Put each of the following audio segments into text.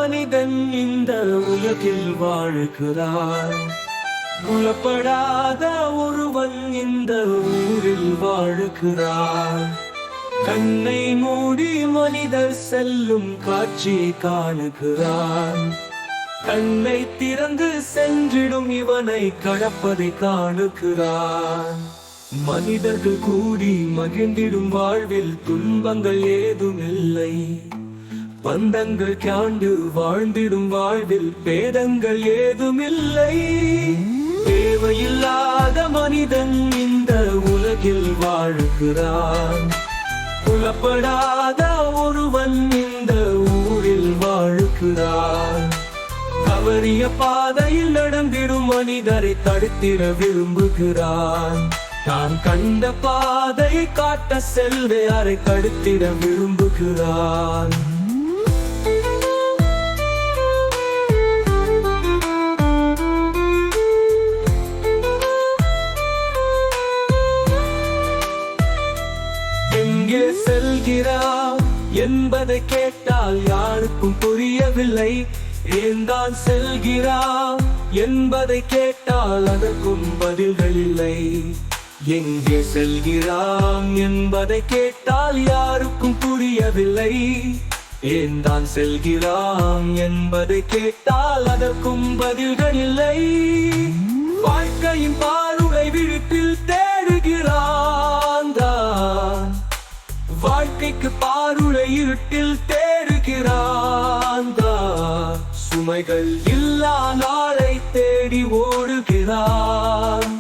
மனிதன் இந்த உலகில் வாழ்கிறான். புலப்படாத ஒருவன் இந்த ஊரில் வாழ்கிறான். கண்ணை மூடி மனிதர் செல்லும் காட்சி காணுகிறான். கண்ணை திறந்து சென்றிடும் இவனை கடப்பதை காணுகிறான். மனிதர்கள் கூடி மகிழ்ந்திடும் வாழ்வில் துன்பங்கள் ஏதுமில்லை. பந்தங்கள் காண்டு வாழ்ந்திடும் வாழ்வில் பேதங்கள் ஏதுமில்லை. தேவையில்லாத மனிதன் இந்த உலகில் வாழ்கிறான். புலப்படாத ஒருவன் இந்த ஊரில் வாழ்கிறான். தவறிய பாதையில் நடந்திடும் மனிதரை தடுத்திட விரும்புகிறான். நான் கண்ட பாதை காட்ட செல்வையாரை தடுத்திட விரும்புகிறான். எங்கே செல்கிறான் என்பதை கேட்டால் யாருக்கும் புரியவில்லை. ஏன்தான் செல்கிறான் என்பதை கேட்டால் அதற்கும் பதில்கள் இல்லை. எங்கே செல்கிறான் என்பதை கேட்டால் யாருக்கும் புரியவில்லை. ஏன்தான் செல்கிறான் என்பதை கேட்டால் அதற்கும் பதில்கள் இல்லை. வாழ்க்கையின் பார்வை விழிப்பில் தேடுகிறான். வாழ்க்கைக்கு பாருளை இருட்டில் தேடுகிறான். சுமைகள் இல்லா நாளை தேடி ஓடுகிறான்.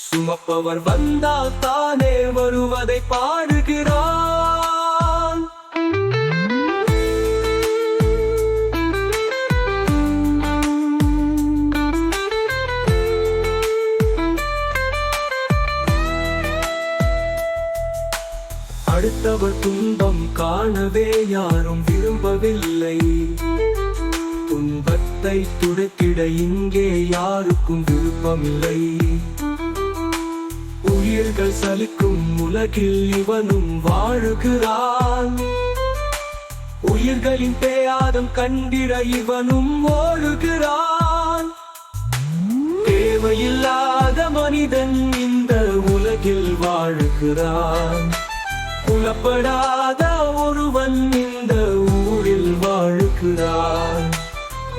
சுமப்பவர் வந்தால் தானே வருவதை பாடுகிறான். அடுத்தவர் துன்பம் காணவே யாரும் விரும்பவில்லை. துன்பத்தை துடைத்திட இங்கே யாருக்கும் விருப்பமில்லை. உயிர்கள் சலிக்கும் உலகில் இவனும் வாழுகிறான். உயிர்களின் பேயாதம் கண்டிட இவனும் ஓடுகிறான். தேவையில்லாத மனிதன் இந்த உலகில் வாழுகிறான். புலப்படாத ஒருவன் இந்த ஊரில் வாழ்கிறான்.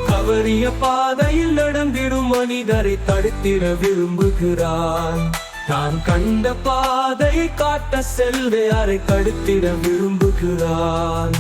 தவறிய பாதையில் நடந்திடும் மனிதரை தடுத்திட விரும்புகிறான். நான் கண்ட பாதை காட்ட செல்வையாரை தடுத்திட விரும்புகிறான்.